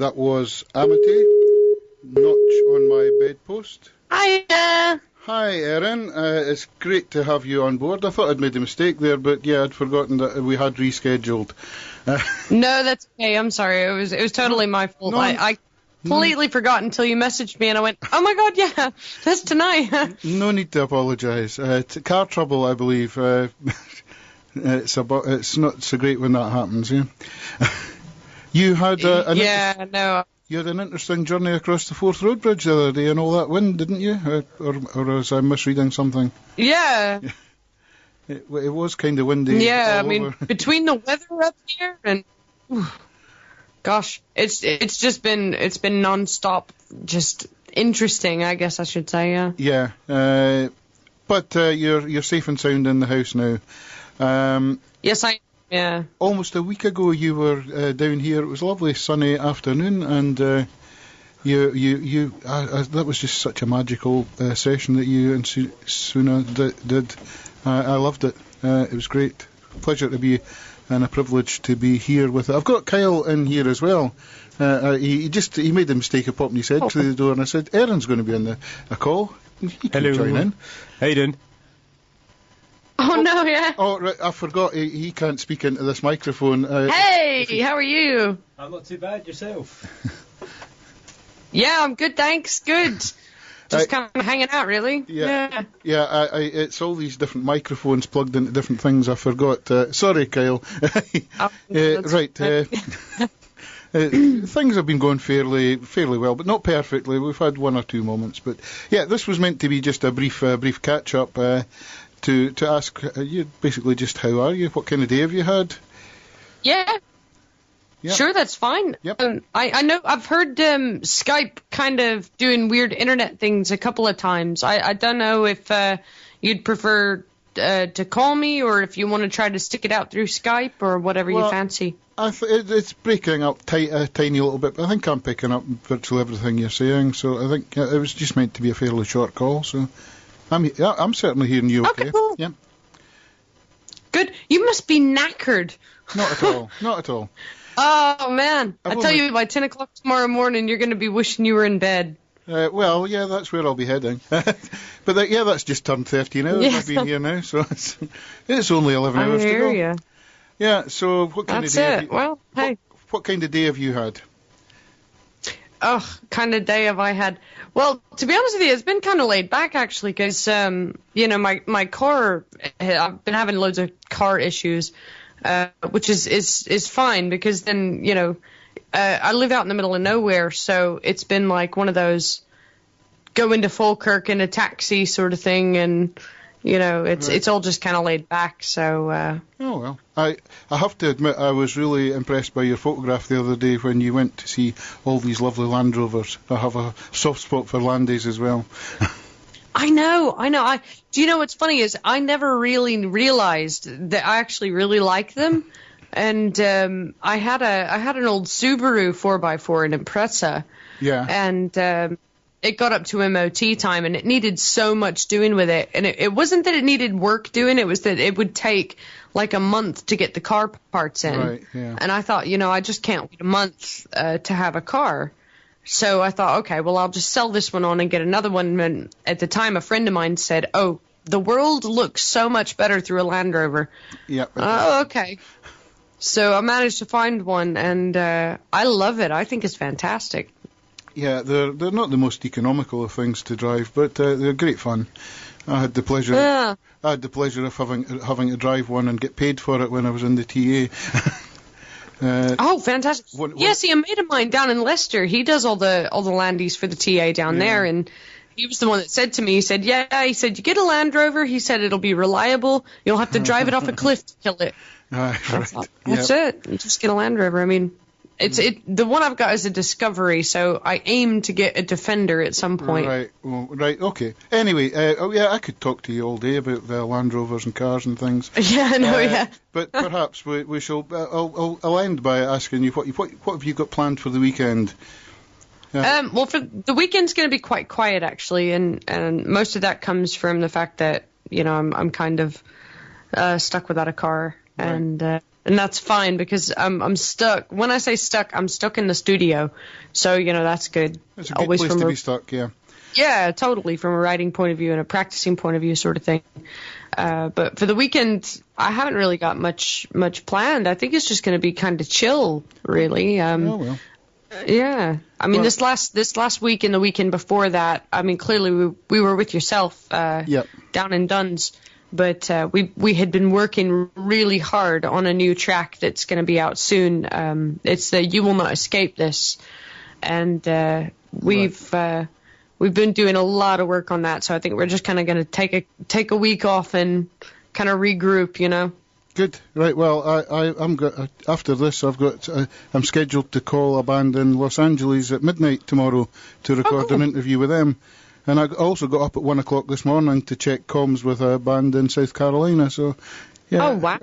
That was Amity, Notch on My Bedpost. Hi. Hi, Erin. It's great to have you on board. I thought I'd made a mistake there, but yeah, I'd forgotten that we had rescheduled. No, that's okay. I'm sorry. It was totally my fault. I completely forgot until you messaged me, and I went, oh my god, yeah, that's tonight. No need to apologise. Car trouble, I believe. It's not so great when that happens, yeah. You had You had an interesting journey across the Forth Road Bridge the other day and all that wind, didn't you? Or was I misreading something? Yeah. It was kind of windy. Yeah, I mean, between the weather up here and gosh, it's been non-stop, just interesting, I guess I should say. Yeah. Yeah. But you're safe and sound in the house now. Yes, I. Yeah. Almost a week ago, you were down here. It was a lovely sunny afternoon, and that was just such a magical session that you and Suna did. I loved it. It was great. Pleasure to be, and a privilege to be here with it. I've got Kyle in here as well. He made the mistake of popping his head through the door, and I said, Erin's going to be on a call. He can join in. How you doing? Oh, no, yeah. Oh, right, I forgot. He can't speak into this microphone. Hey, how are you? I'm not too bad. Yourself? Yeah, I'm good, thanks. Good. Just kind of hanging out, really. Yeah. It's all these different microphones plugged into different things. I forgot. Sorry, Kyle. Right. Things have been going fairly well, but not perfectly. We've had one or two moments. But, yeah, this was meant to be just a brief catch-up. To ask you basically just how are you? What kind of day have you had? Yeah. Sure, that's fine. Yep. I know I've heard Skype kind of doing weird internet things a couple of times. I don't know if you'd prefer to call me or if you want to try to stick it out through Skype or whatever you fancy. It's breaking up a tiny little bit, but I think I'm picking up virtually everything you're saying. So I think it was just meant to be a fairly short call. So. I'm certainly hearing you okay. Okay, cool. Yeah. Good. You must be knackered. Not at all. Not at all. Oh, man. I tell you, by 10 o'clock tomorrow morning, you're going to be wishing you were in bed. Well, yeah, that's where I'll be heading. But that's just turned 13 hours. Yes. I've been here now, so it's only 11 hours to go. I hear you. Yeah, so what kind of day have you, well, hey. What kind of day have you had? Oh, kind of day have I had? Well, to be honest with you, it's been kind of laid back, actually, because, my car, I've been having loads of car issues, which is fine, because then, I live out in the middle of nowhere, so it's been like one of those go into Falkirk in a taxi sort of thing, and, it's all just kind of laid back, so... Oh, well. I have to admit, I was really impressed by your photograph the other day when you went to see all these lovely Land Rovers. I have a soft spot for Landies as well. I know. Do you know what's funny is I never really realized that I actually really like them. And I had an old Subaru 4x4, an Impreza. Yeah. And it got up to MOT time, and it needed so much doing with it. And it wasn't that it needed work doing, it was that it would take like a month to get the car parts in. Right, yeah. And I thought, I just can't wait a month to have a car. So I thought, okay, well, I'll just sell this one on and get another one. And at the time, a friend of mine said, oh, the world looks so much better through a Land Rover. Yep. Oh, okay. So I managed to find one, and I love it. I think it's fantastic. Yeah, they're not the most economical of things to drive, but they're great fun. I had the pleasure. Yeah. I had the pleasure of having to drive one and get paid for it when I was in the TA. Oh, fantastic! See, a mate of mine down in Leicester, he does all the Landies for the TA down there, and he was the one that said to me, he said, you get a Land Rover. He said it'll be reliable. You'll have to drive it off a cliff to kill it. Right. That's it. You just get a Land Rover. I mean. The one I've got is a Discovery, so I aim to get a Defender at some point. Right, well, right, okay. Anyway, I could talk to you all day about Land Rovers and cars and things. Yeah, I know, yeah. But perhaps we shall. I'll end by asking you what have you got planned for the weekend? Well, for the weekend's going to be quite quiet actually, and most of that comes from the fact that I'm kind of stuck without a car, and and that's fine because I'm stuck. When I say stuck, I'm stuck in the studio. So, that's good. It's a good place to be stuck, yeah. Yeah, totally, from a writing point of view and a practicing point of view sort of thing. But for the weekend, I haven't really got much planned. I think it's just going to be kind of chill, really. Oh, well. Yeah. I mean, this last week and the weekend before that, I mean, clearly we were with yourself down in Duns. But we had been working really hard on a new track that's going to be out soon. It's the You Will Not Escape This. And we've been doing a lot of work on that, so I think we're just kind of going to take a week off and kind of regroup, Good. Right. Well, I'm after this. I'm scheduled to call a band in Los Angeles at midnight tomorrow to record an interview with them, and I also got up at 1 o'clock this morning to check comms with a band in South Carolina. So, yeah. Oh wow.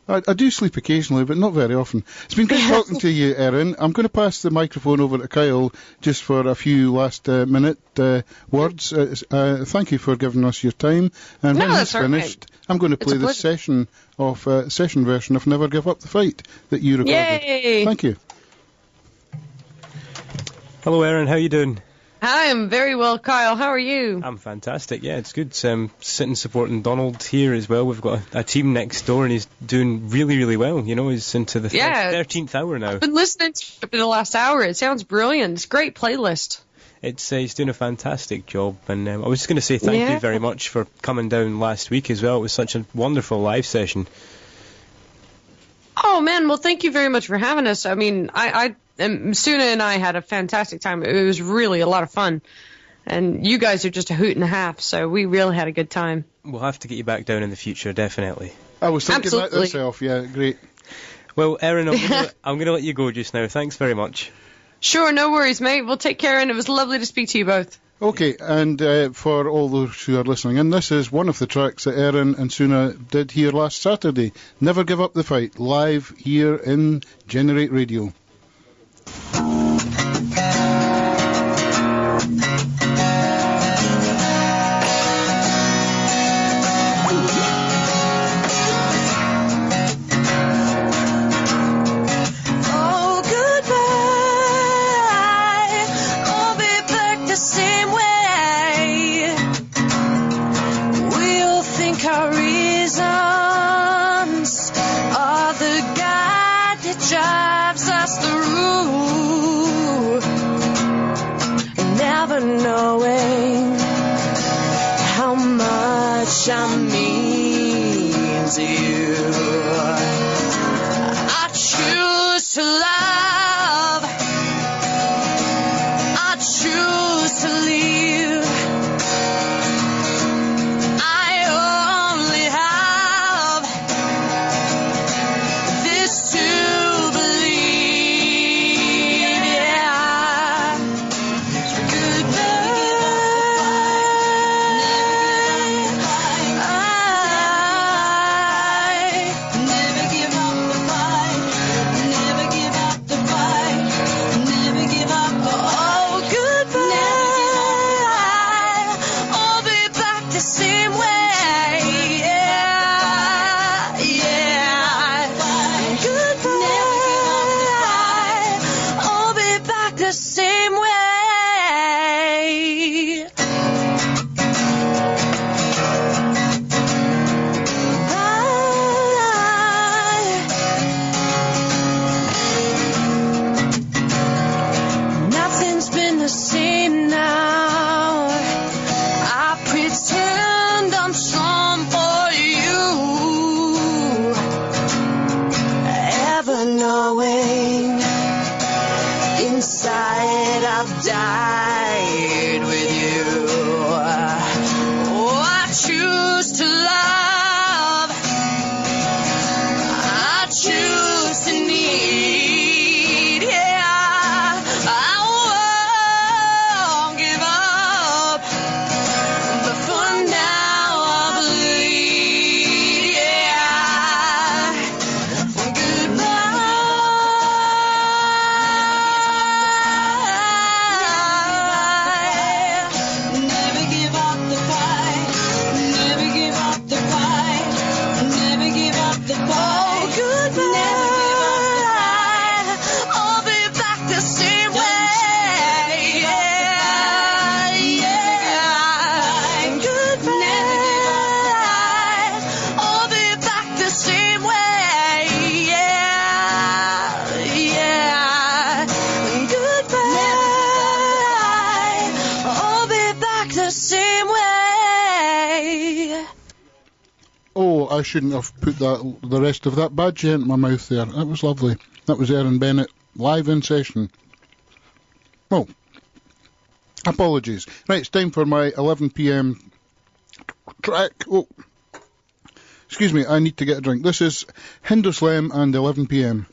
I do sleep occasionally, but not very often. It's been great talking to you, Erin. I'm going to pass the microphone over to Kyle just for a few last minute words. Thank you for giving us your time. And when he's finished, I'm going to play the session version of Never Give Up the Fight that you recorded. Yay! Thank you. Hello, Erin. How you doing? Hi, I'm very well, Kyle. How are you? I'm fantastic. Yeah, it's good. Sitting supporting Donald here as well. We've got a team next door, and he's doing really, really well. He's into the 13th hour now. I've been listening to it for the last hour. It sounds brilliant. It's a great playlist. He's doing a fantastic job, and I was just going to say thank you very much for coming down last week as well. It was such a wonderful live session. Oh man, well thank you very much for having us. I mean, Suna and I had a fantastic time. It was really a lot of fun, and you guys are just a hoot and a half, so we really had a good time. We'll have to get you back down in the future, definitely. I was thinking that myself. Yeah, great. Well, Erin, I'm going to let you go just now. Thanks very much. Sure, no worries, mate. We'll take care, and it was lovely to speak to you both. Okay, and for all those who are listening, and this is one of the tracks that Erin and Suna did here last Saturday. Never Give Up the Fight, live here in Generate Radio. Knowing how much I mean to you, I choose to love, I choose to leave. I only have this to believe, yeah. Goodbye. the same way. Oh, I shouldn't have put the rest of that bad gent in my mouth there. That was lovely. That was Erin Bennett, live in session. Oh, apologies. Right, it's time for my 11 p.m. track. Oh, excuse me, I need to get a drink. This is Hinduslam and 11 p.m.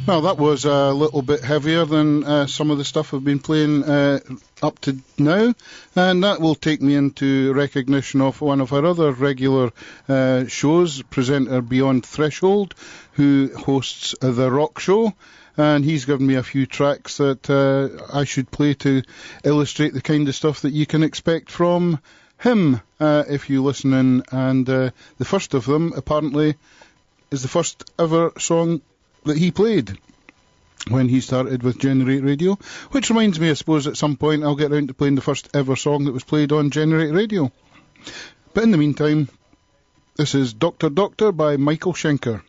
Well, that was a little bit heavier than some of the stuff I've been playing up to now, and that will take me into recognition of one of our other regular shows, presenter Beyond Threshold, who hosts The Rock Show, and he's given me a few tracks that I should play to illustrate the kind of stuff that you can expect from him if you listen in, and the first of them apparently is the first ever song that he played when he started with Generate Radio, which reminds me, I suppose, at some point I'll get round to playing the first ever song that was played on Generate Radio. But in the meantime, this is Dr. Doctor by Michael Schenker.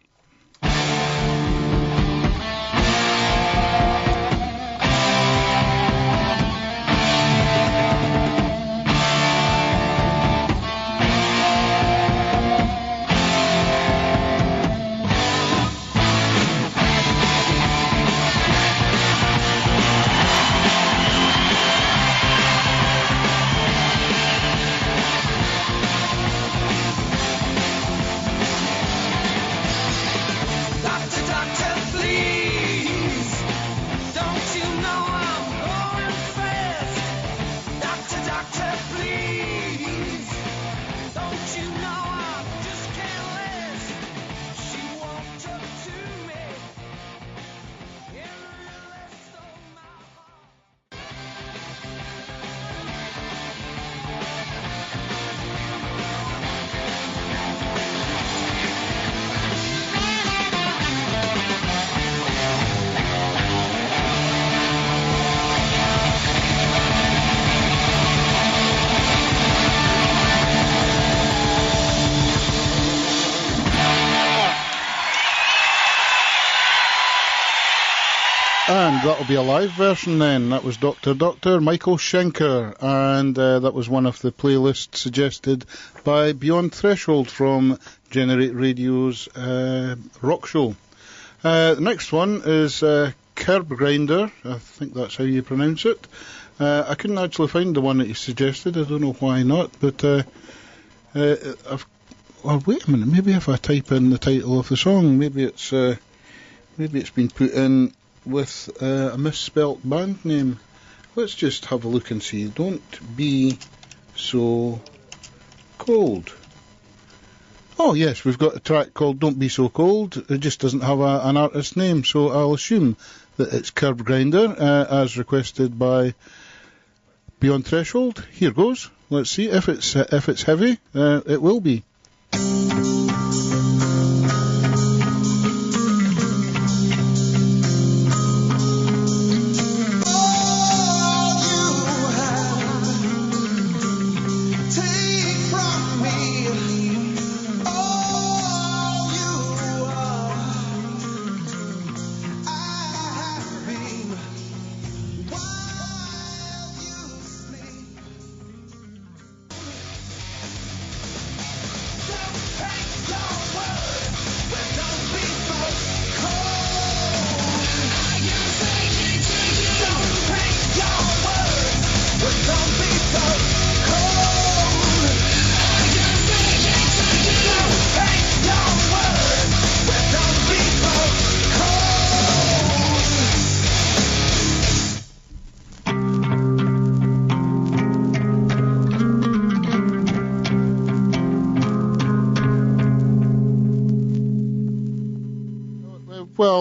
And that'll be a live version then. That was Dr. Doctor, Michael Schenker, and that was one of the playlists suggested by Beyond Threshold from Generate Radio's rock show. The next one is Curb Grinder, I think that's how you pronounce it. I couldn't actually find the one that you suggested, I don't know why not, but well, wait a minute, maybe if I type in the title of the song, maybe it's been put in with a misspelt band name. Let's just have a look and see. Don't Be So Cold. Oh yes, we've got a track called Don't Be So Cold. It just doesn't have an artist name, so I'll assume that it's Curb Grinder, as requested by Beyond Threshold. Here goes. Let's see if it's heavy. It will be. Be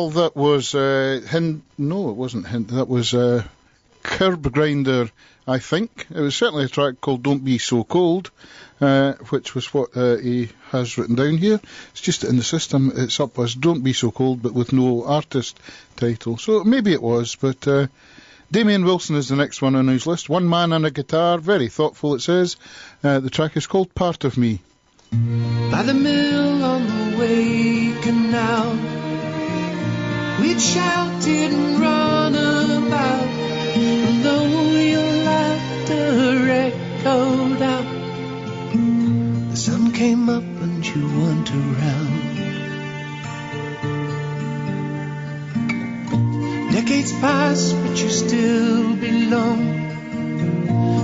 Well, that was no, it wasn't Hind. That was Curb Grinder, I think. It was certainly a track called Don't Be So Cold, which was what he has written down here. It's just in the system, it's up as Don't Be So Cold, but with no artist title. So maybe it was, but Damien Wilson is the next one on his list. One man and a guitar, very thoughtful, it says. The track is called Part of Me. By the mill on the way canal, we'd shouted and run about, and though your laughter echoed out, the sun came up and you weren't around. Decades pass, but you still belong.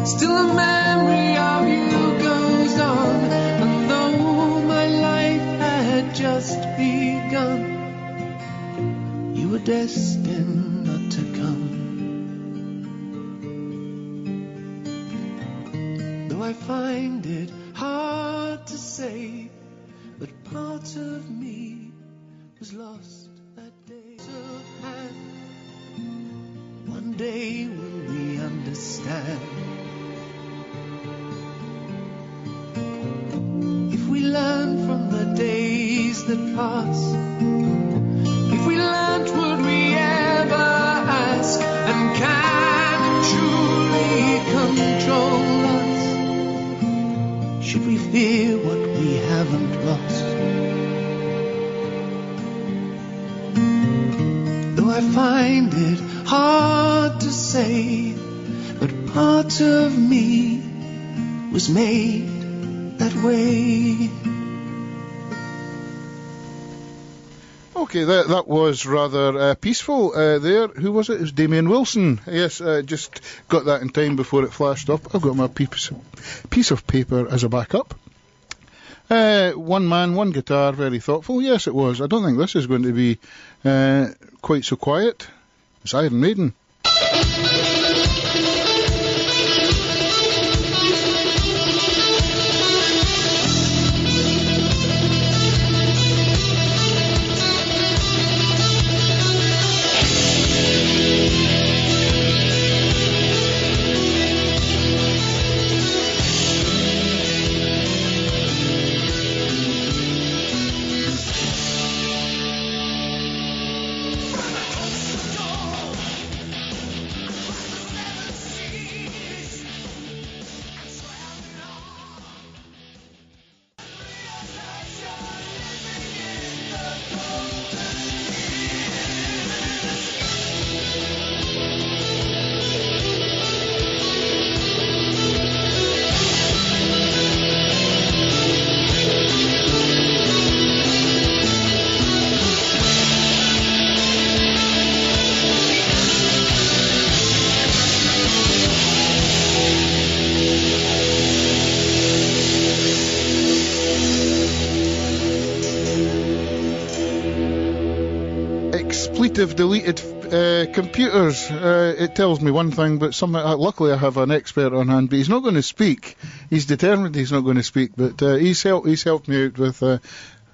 Still a memory of you goes on, and though my life had just begun, you were destined not to come. Though I find it hard to say, but part of me was lost that day. So one day will we understand, if we learn from the days that pass. If we learned, would we ever ask, and can it truly control us? Should we fear what we haven't lost? Though I find it hard to say, but part of me was made that way. Okay, that was rather peaceful there. Who was it? It was Damien Wilson. Yes, just got that in time before it flashed up. I've got my piece of paper as a backup. One man, one guitar, very thoughtful. Yes, it was. I don't think this is going to be quite so quiet. It's Iron Maiden. Expletive deleted computers. It tells me one thing, but luckily I have an expert on hand, but he's not going to speak. He's determined he's not going to speak, but he's helped me out with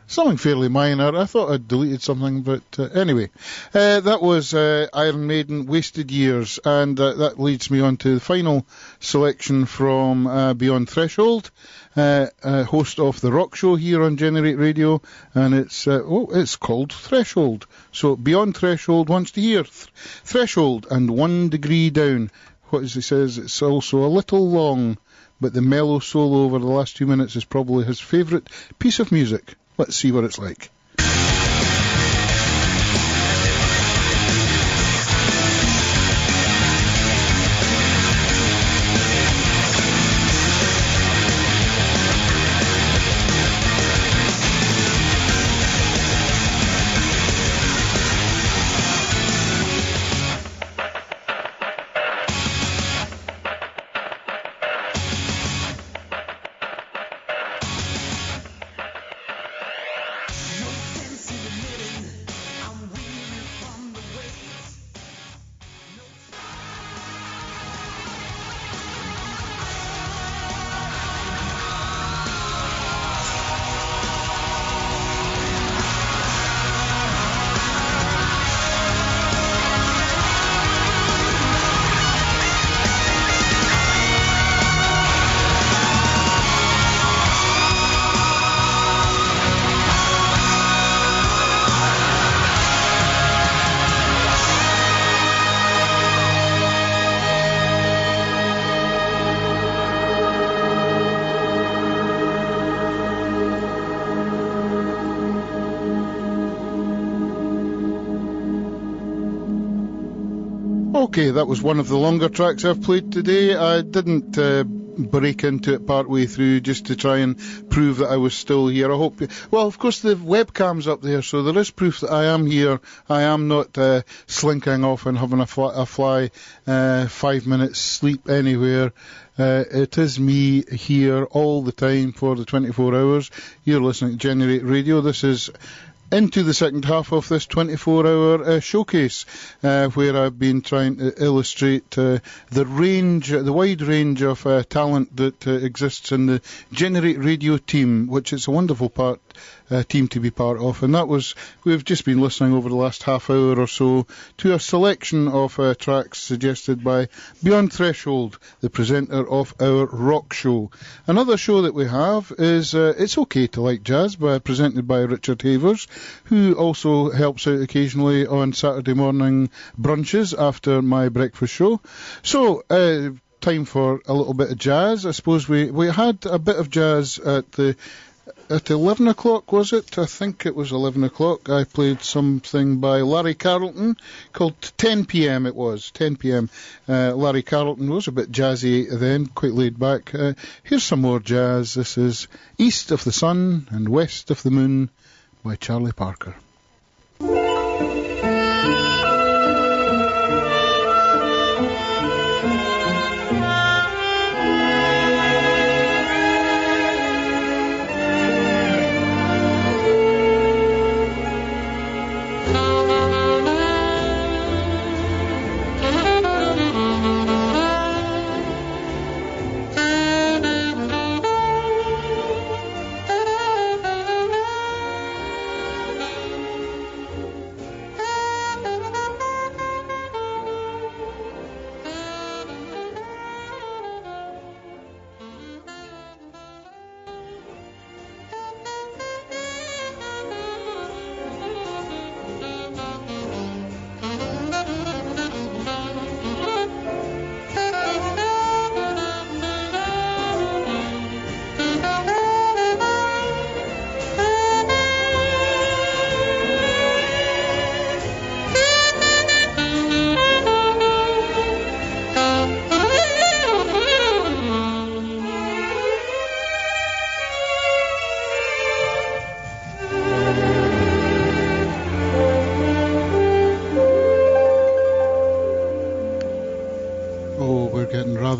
something fairly minor. I thought I'd deleted something, but anyway. That was Iron Maiden, Wasted Years, and that leads me on to the final selection from Beyond Threshold, host of The Rock Show here on Generate Radio, and it's called Threshold. So Beyond Threshold wants to hear Threshold and 1 Degree Down. What as he says, it's also a little long, but the mellow solo over the last 2 minutes is probably his favourite piece of music. Let's see what it's like. You're Okay, that was one of the longer tracks I've played today. I didn't break into it part way through just to try and prove that I was still here. I hope. Well, of course, the webcam's up there, so there is proof that I am here. I am not slinking off and having a fly 5 minutes sleep anywhere. It is me here all the time for the 24 hours. You're listening to Generate Radio. This is into the second half of this 24-hour showcase, where I've been trying to illustrate the wide range of talent that exists in the Generate Radio team, which is a wonderful team to be part of. And we've just been listening over the last half hour or so to a selection of tracks suggested by Beyond Threshold, the presenter of our rock show. Another show that we have is It's Okay to Like Jazz, presented by Richard Havers, who also helps out occasionally on Saturday morning brunches after my breakfast show. So, time for a little bit of jazz. I suppose we had a bit of jazz at 11 o'clock, was it? I think it was 11 o'clock. I played something by Larry Carlton called 10 p.m. It was 10 p.m. Larry Carlton was a bit jazzy then, quite laid back. Here's some more jazz. This is East of the Sun and West of the Moon by Charlie Parker.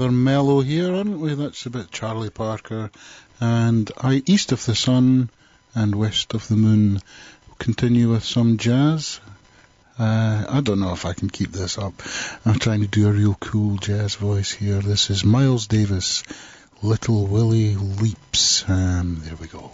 Mellow here, aren't we? That's a bit Charlie Parker and East of the Sun and West of the Moon. We'll continue with some jazz. I don't know if I can keep this up. I'm trying to do a real cool jazz voice here. This is Miles Davis, Little Willie Leaps. There we go.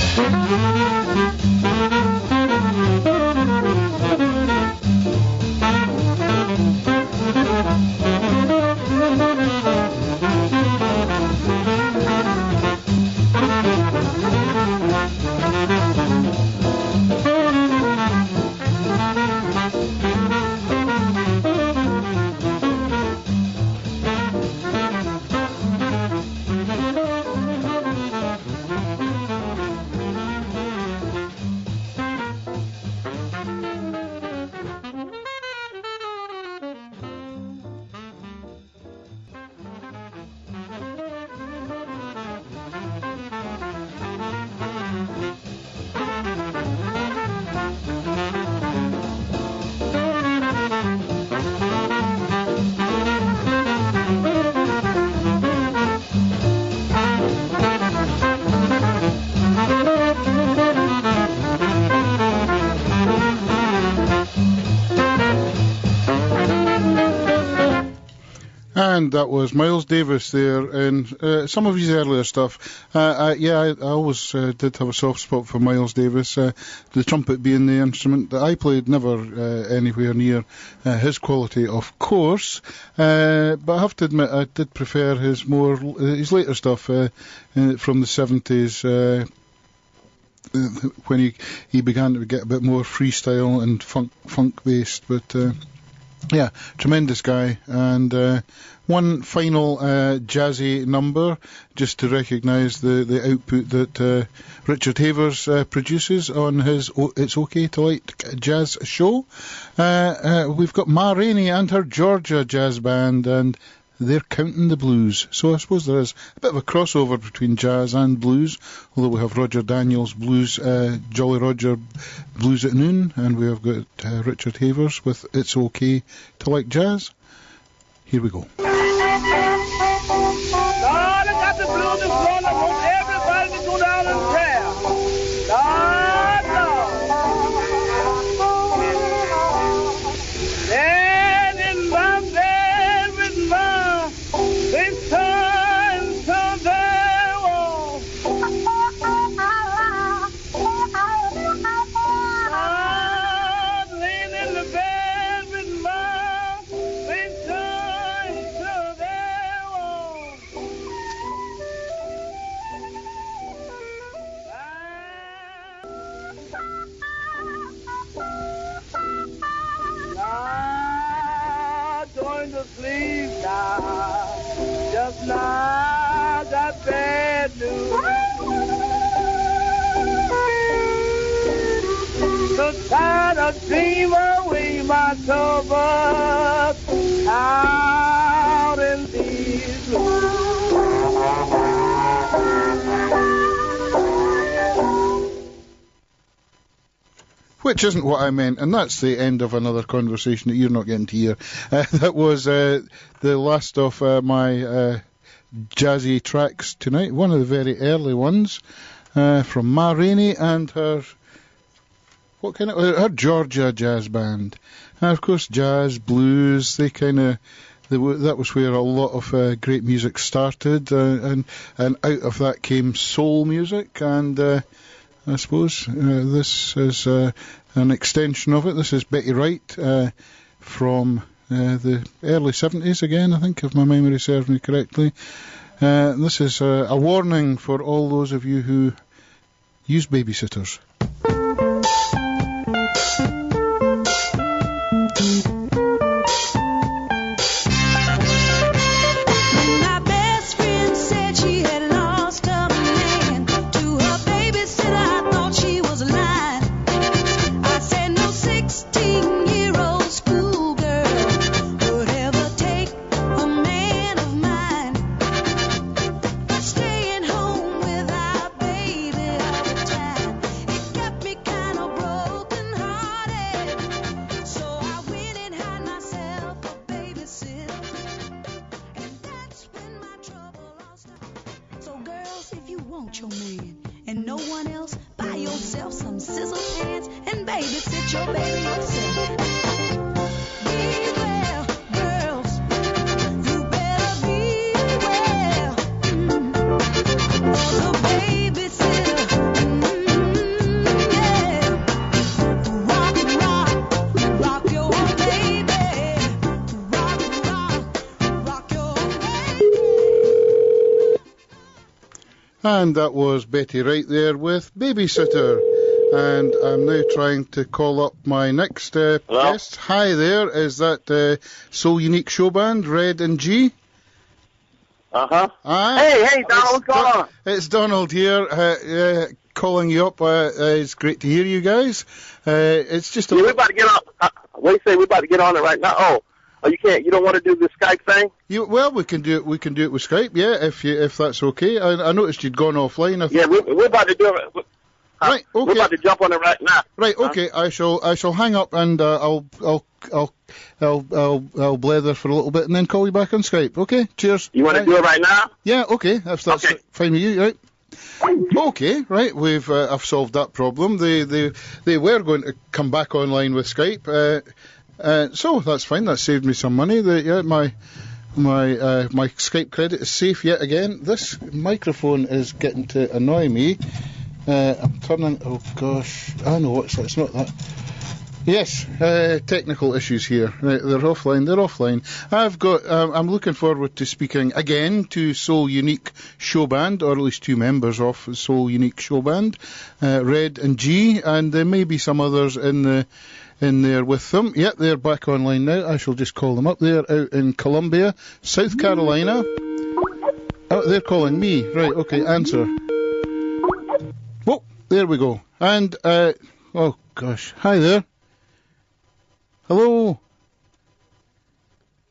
And that was Miles Davis there, and some of his earlier stuff. I always did have a soft spot for Miles Davis. The trumpet being the instrument that I played, never anywhere near his quality, of course. But I have to admit, I did prefer his later stuff from the 70s. When he began to get a bit more freestyle and funk based, but Yeah, tremendous guy. And one final jazzy number, just to recognise the output that Richard Havers produces on his It's OK to Like Jazz show. We've got Ma Rainey and her Georgia Jazz Band, and they're counting the blues. So I suppose there is a bit of a crossover between jazz and blues, although we have Roger Daniels blues, Jolly Roger blues at noon, and we have got Richard Havers with It's OK to Like Jazz. Here we go. Lord, I got the blues this morning. I want everybody to go down in prayer. Lord, Lord. Then in my bed with my big son, so there was. Lord, laying in the bed with my big son, so there was. Not going to sleep now, just now got bad news. So tired of dreaming away my troubles out in these blues. Which isn't what I meant, and that's the end of another conversation that you're not getting to hear. That was the last of my jazzy tracks tonight, one of the very early ones from Ma Rainey and her Georgia Jazz Band. And of course, jazz, blues, that was where a lot of great music started, and out of that came soul music, and I suppose this is an extension of it. This is Betty Wright from the early 70s again, I think, if my memory serves me correctly. This is a warning for all those of you who use babysitters. My best friend said she had lost her man to her babysitter. I thought she was lying. I said no 16-year-old schoolgirl would ever take a man of mine. Staying home with our baby all the time, it got me kind of broken hearted. So I went and had myself a babysitter. And that's when my trouble all started. So girls, if you want your man and no one else, buy yourself some sizzle pants and babysit your baby yourself. Beware, girls, you better beware. The babysitter, yeah. Rock your baby. Rock your baby. And that was Betty Wright there with Babysitter. And I'm now trying to call up my next guest. Hi there, is that Soulunique Showband, Red and G? Uh-huh. Aye. Hey, Donald, what's going on? It's Donald here, calling you up. It's great to hear you guys. It's just a Yeah, we're about to get on. What do you say? We're about to get on it right now. Oh, you can't. You don't want to do the Skype thing? Well, we can do it. We can do it with Skype. Yeah, if that's okay. I noticed you'd gone offline. Yeah, we're about to do it. Right. Okay. We're about to jump on it right now. Right. Okay. I shall hang up and I'll blether for a little bit and then call you back on Skype. Okay. Cheers. You want to do it right now? Yeah. Okay. If that's Okay. fine with you, right? Okay. Right. I've solved that problem. They were going to come back online with Skype. So that's fine. That saved me some money. My Skype credit is safe yet again. This microphone is getting to annoy me. I'm turning. Oh gosh, I know what's that. It's not that. Yes, technical issues here. Right, they're offline. I'm looking forward to speaking again to Soulunique Showband, or at least two members of Soulunique Showband, Red and G, and there may be some others in in there with them. Yep, they're back online now. I shall just call them up. They're out in Columbia, South Carolina. Oh, they're calling me. Right, okay, answer. Whoa, there we go. And, oh gosh, hi there. Hello.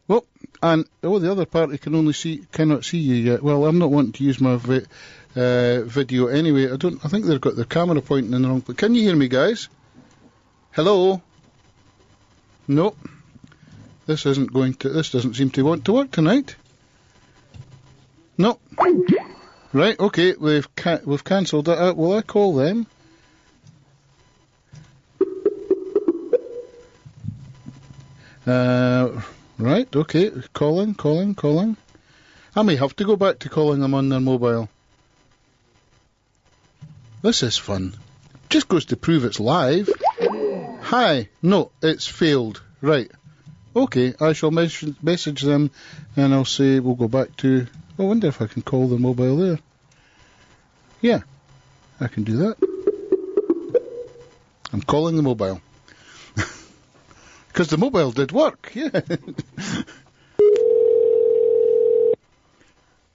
Whoa, and, the other party cannot see you yet. Well, I'm not wanting to use my video anyway. I think they've got their camera pointing in the wrong place. Can you hear me, guys? Hello? Nope. This doesn't seem to want to work tonight. Nope. Right, okay, we've cancelled that out. Will I call them? Right, okay, calling. I may have to go back to calling them on their mobile. This is fun. Just goes to prove it's live. Hi. No, it's failed. Right. Okay, I shall message them and I'll say we'll go back to... I wonder if I can call the mobile there. Yeah, I can do that. I'm calling the mobile. Because the mobile did work, yeah.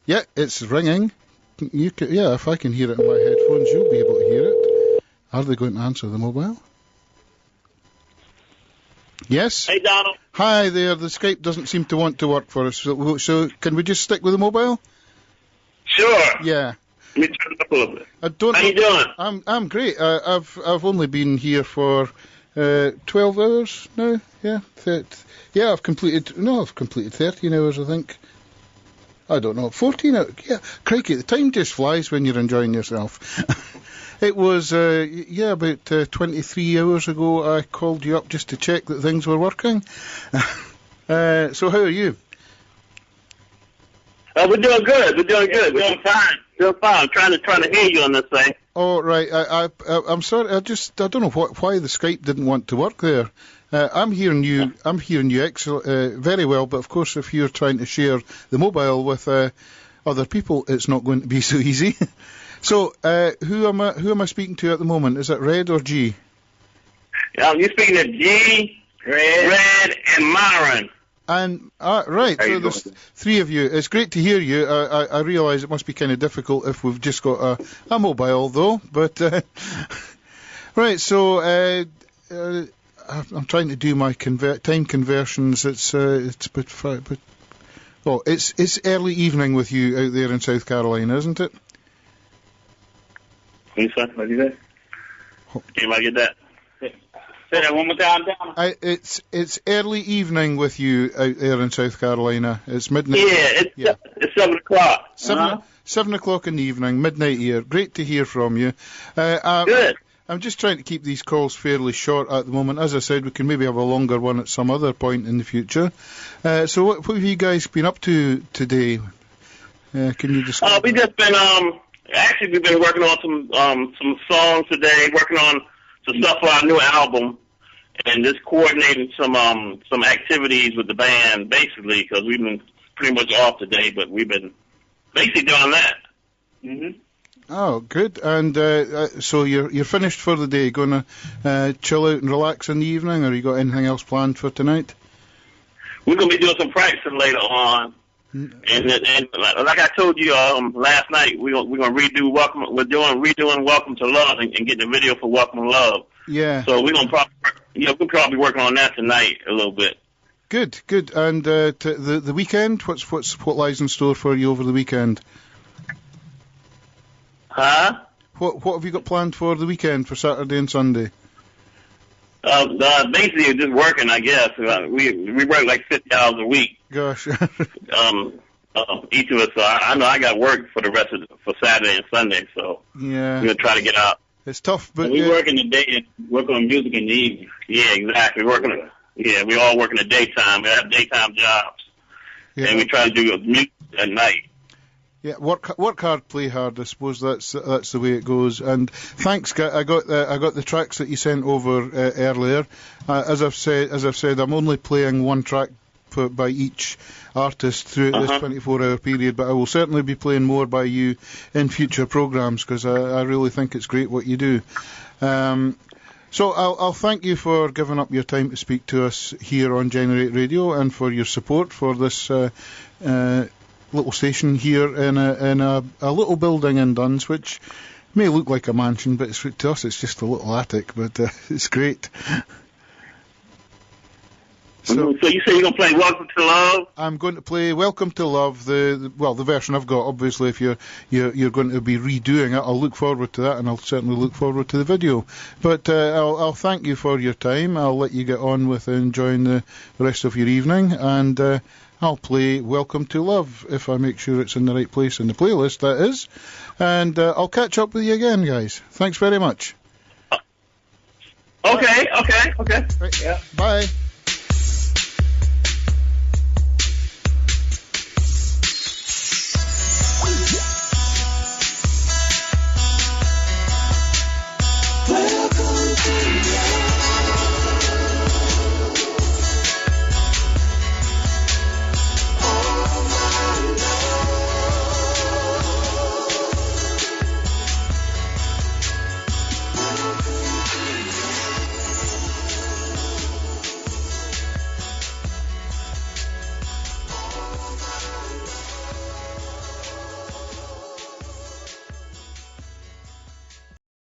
Yeah, it's ringing. If I can hear it in my headphones, you'll be able to hear it. Are they going to answer the mobile? Yes? Hey, Donald. Hi there. The Skype doesn't seem to want to work for us. So can we just stick with the mobile? Sure. Yeah. Let me turn it up a little bit. How you doing? I'm great. I've only been here for 12 hours now. Yeah. I've completed 13 hours, I think. I don't know, 14 hours. Yeah, crikey, the time just flies when you're enjoying yourself. It was, about 23 hours ago I called you up just to check that things were working. So how are you? We're doing good. We're doing fine. I'm trying to hear you on this thing. Oh, right. I'm sorry. I don't know why the Skype didn't want to work there. I'm hearing you very well, but of course if you're trying to share the mobile with other people, it's not going to be so easy. So, who am I speaking to at the moment? Is it Red or G? You're speaking to G, Red, and Myron. And right, so there's three of you. It's great to hear you. I realise it must be kind of difficult if we've just got a mobile, though. But right, so I'm trying to do my time conversions. It's early evening with you out there in South Carolina, isn't it? What did you say? Can I get that? Say that one more time, down. It's early evening with you out there in South Carolina. It's midnight. It's 7 o'clock. 7 o'clock in the evening, midnight here. Great to hear from you. Good. I'm just trying to keep these calls fairly short at the moment. As I said, we can maybe have a longer one at some other point in the future. So what have you guys been up to today? Can you describe? We just been actually we've been working on some songs today, working on some stuff for our new album, and just coordinating some activities with the band, basically, because we've been pretty much off today, but we've been basically doing that. Mm-hmm. Oh, good. And so you're finished for the day. Going to chill out and relax in the evening, or you got anything else planned for tonight? We're going to be doing some practicing later on. And like I told you last night, we're going to redo Welcome. We're redoing Welcome to Love and get the video for Welcome to Love. Yeah. So we're going to we'll probably working on that tonight a little bit. Good. And the weekend, what lies in store for you over the weekend? Huh? What have you got planned for the weekend, for Saturday and Sunday? Basically just working, I guess. We work like 50 hours a week. Gosh. Each of us. So I know I got work for the rest for Saturday and Sunday. So yeah, we're gonna try to get out. It's tough, but we work in the day and work on music in the evening. Yeah, exactly. We all work in the daytime. We have daytime jobs, and we try to do music at night. Yeah, work hard, play hard. I suppose that's the way it goes. And thanks, I got the tracks that you sent over earlier. As I've said, I'm only playing one track by each artist throughout this 24-hour period, but I will certainly be playing more by you in future programmes because I really think it's great what you do. So I'll thank you for giving up your time to speak to us here on Generate Radio, and for your support for this little station here in a little building in Duns, which may look like a mansion, but to us it's just a little attic, but it's great. So you say you're going to play Welcome to Love? I'm going to play Welcome to Love, the version I've got. Obviously, if you're going to be redoing it, I'll look forward to that, and I'll certainly look forward to the video. But I'll thank you for your time. I'll let you get on with enjoying the rest of your evening, and I'll play Welcome to Love, if I make sure it's in the right place in the playlist, that is. And I'll catch up with you again, guys. Thanks very much. Okay. Right. Yeah. Bye.